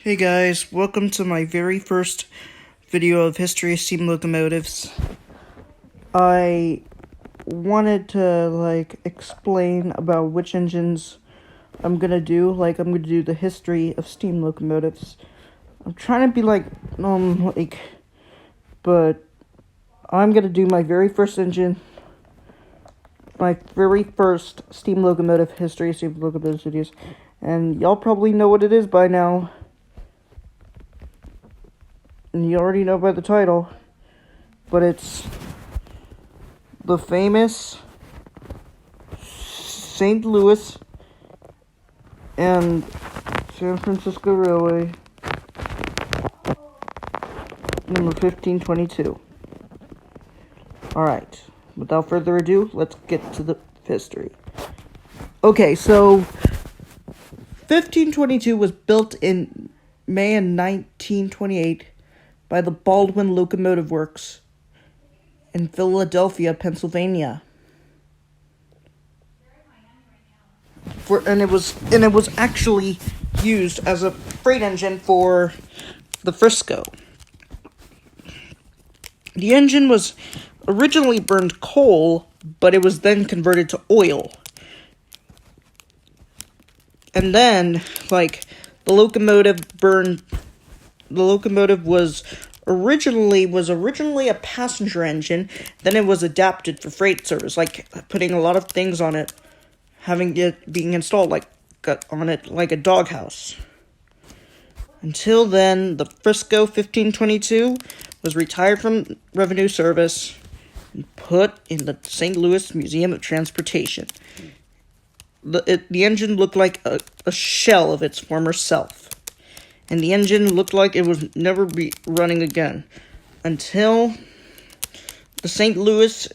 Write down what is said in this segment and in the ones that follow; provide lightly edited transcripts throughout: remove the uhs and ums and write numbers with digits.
Hey guys, welcome to my very first video of History of Steam Locomotives. I wanted to, explain about which engines I'm gonna do. I'm gonna do the history of steam locomotives. I'm trying to be but I'm gonna do my very first engine, my very first steam locomotive history of steam locomotive videos. And y'all probably know what it is by now. And you already know by the title, but it's the famous St. Louis and San Francisco Railway, number 1522. Alright, without further ado, let's get to the history. Okay, so 1522 was built in May of 1928 by the Baldwin Locomotive Works in Philadelphia, Pennsylvania. And it was actually used as a freight engine for the Frisco. The engine was originally burned coal, but it was then converted to oil. And then, the locomotive was originally a passenger engine. Then it was adapted for freight service, putting a lot of things on it, having it being installed on it like a doghouse. Until then, the Frisco 1522 was retired from revenue service and put in the St. Louis Museum of Transportation. The engine looked like a shell of its former self. And the engine looked like it would never be running again. Until the St. Louis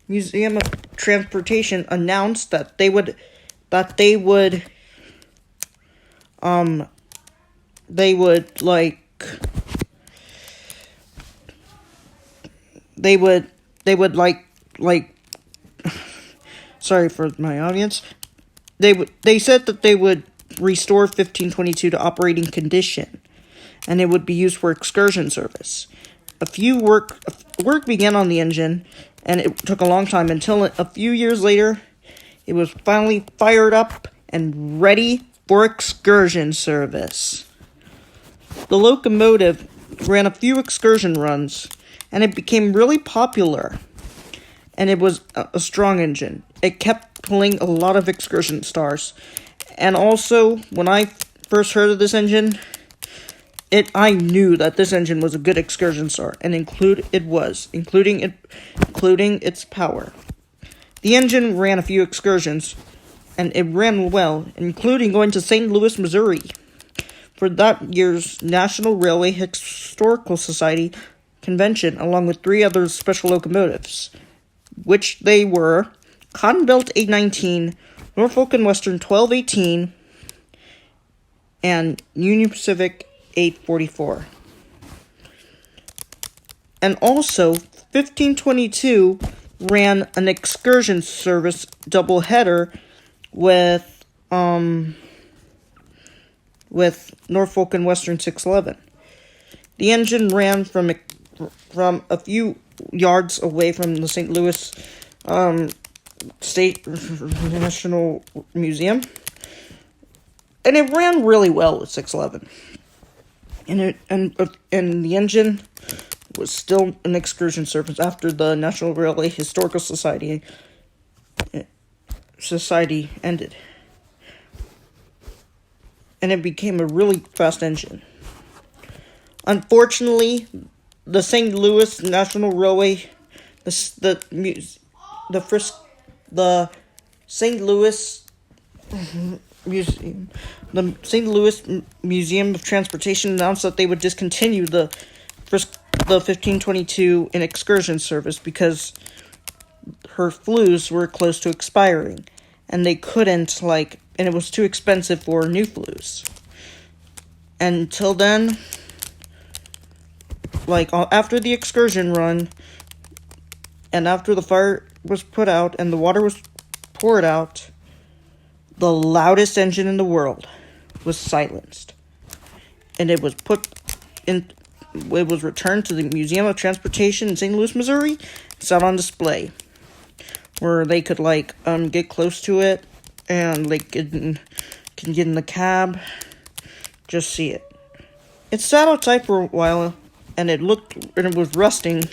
Museum of Transportation announced that they would sorry for my audience. They said that they would restore 1522 to operating condition, and it would be used for excursion service. Work began on the engine, and it took a long time until a few years later, it was finally fired up and ready for excursion service. The locomotive ran a few excursion runs, and it became really popular. And it was a strong engine. It kept pulling a lot of excursion stars. And also, when I first heard of this engine, I knew that this engine was a good excursion star, and including its power. The engine ran a few excursions, and it ran well, including going to St. Louis, Missouri, for that year's National Railway Historical Society convention, along with 3 other special locomotives, which they were Cotton Belt 819, Norfolk and Western 1218, and Union Pacific 844. And also, 1522 ran an excursion service doubleheader with Norfolk and Western 611. The engine ran from a few yards away from the St. Louis State National Museum, and it ran really well at 611. And the engine was still an excursion service after the National Railway Historical Society ended, and it became a really fast engine. Unfortunately, the St. Louis National Railway, the St. Louis Museum, the St. Louis Museum of Transportation announced that they would discontinue the 1522 in excursion service because her flues were close to expiring, and they couldn't and it was too expensive for new flues. Until then, after the excursion run, and after the fire was put out and the water was poured out, the loudest engine in the world was silenced. and it was returned to the Museum of Transportation in St. Louis, Missouri, sat on display, where they could get close to it, and can get in the cab, just see it. It sat outside for a while, and it was rusting,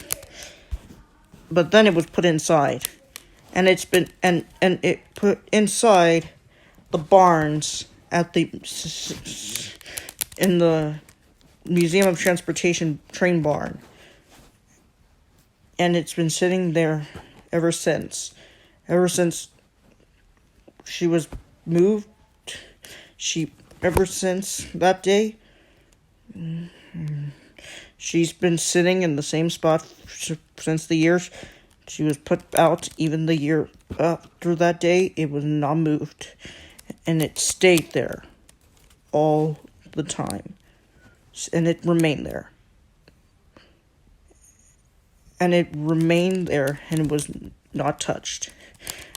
but then it was put inside, and it put inside the barns in the Museum of Transportation train barn, and it's been sitting there ever since she was moved. Ever since that day, she's been sitting in the same spot since the year she was put out. Even the year after that day, it was not moved, and it stayed there all the time, and it remained there. And it was not touched.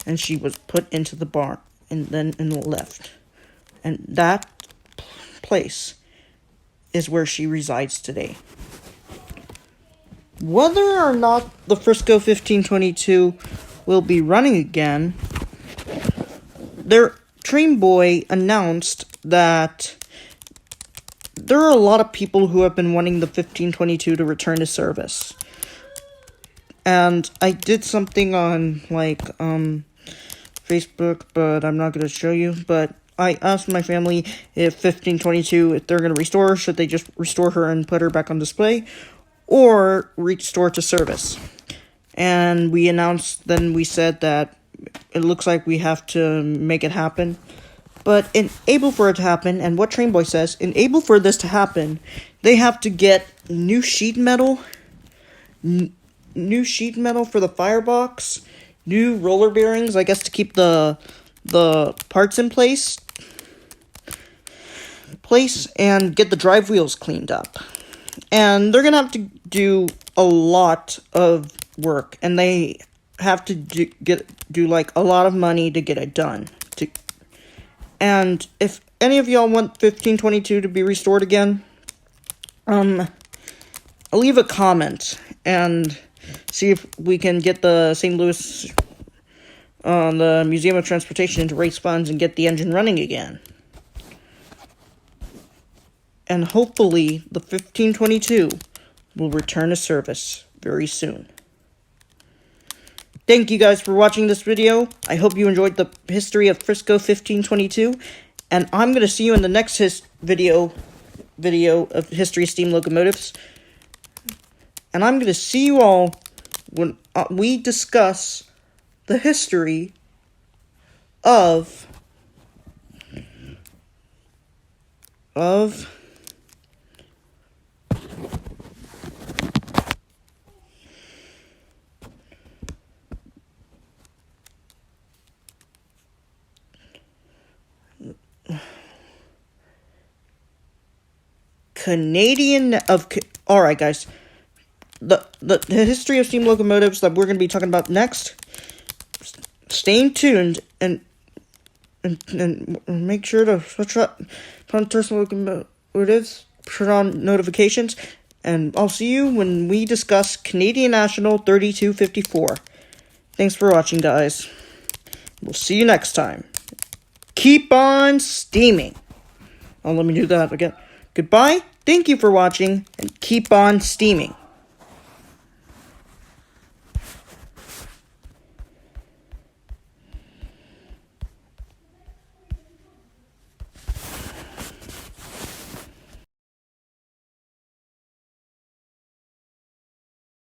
And she was put into the barn and then left. And that place is where she resides today. Whether or not the Frisco 1522 will be running again, their train boy announced that there are a lot of people who have been wanting the 1522 to return to service. And I did something on Facebook, but I'm not going to show you. But I asked my family if 1522, if they're going to restore her, should they just restore her and put her back on display, or restore to service? And we said that it looks like we have to make it happen. But able for it to happen, and what Train Boy says, able for this to happen, they have to get new sheet metal, new sheet metal for the firebox, new roller bearings, I guess, to keep the parts in place, and get the drive wheels cleaned up. And they're gonna have to do a lot of work, and they have to do a lot of money to get it done. And if any of y'all want 1522 to be restored again, leave a comment and see if we can get the St. Louis, the Museum of Transportation to raise funds and get the engine running again. And hopefully the 1522 will return to service very soon. Thank you guys for watching this video. I hope you enjoyed the history of Frisco 1522. And I'm going to see you in the next video of History of Steam Locomotives. And I'm going to see you all when we discuss the history of Alright, guys. The history of steam locomotives that we're going to be talking about next. Stay tuned and make sure to switch up on personal locomotives, turn on notifications, and I'll see you when we discuss Canadian National 3254. Thanks for watching, guys. We'll see you next time. Keep on steaming. Oh, let me do that again. Goodbye. Thank you for watching, and keep on steaming.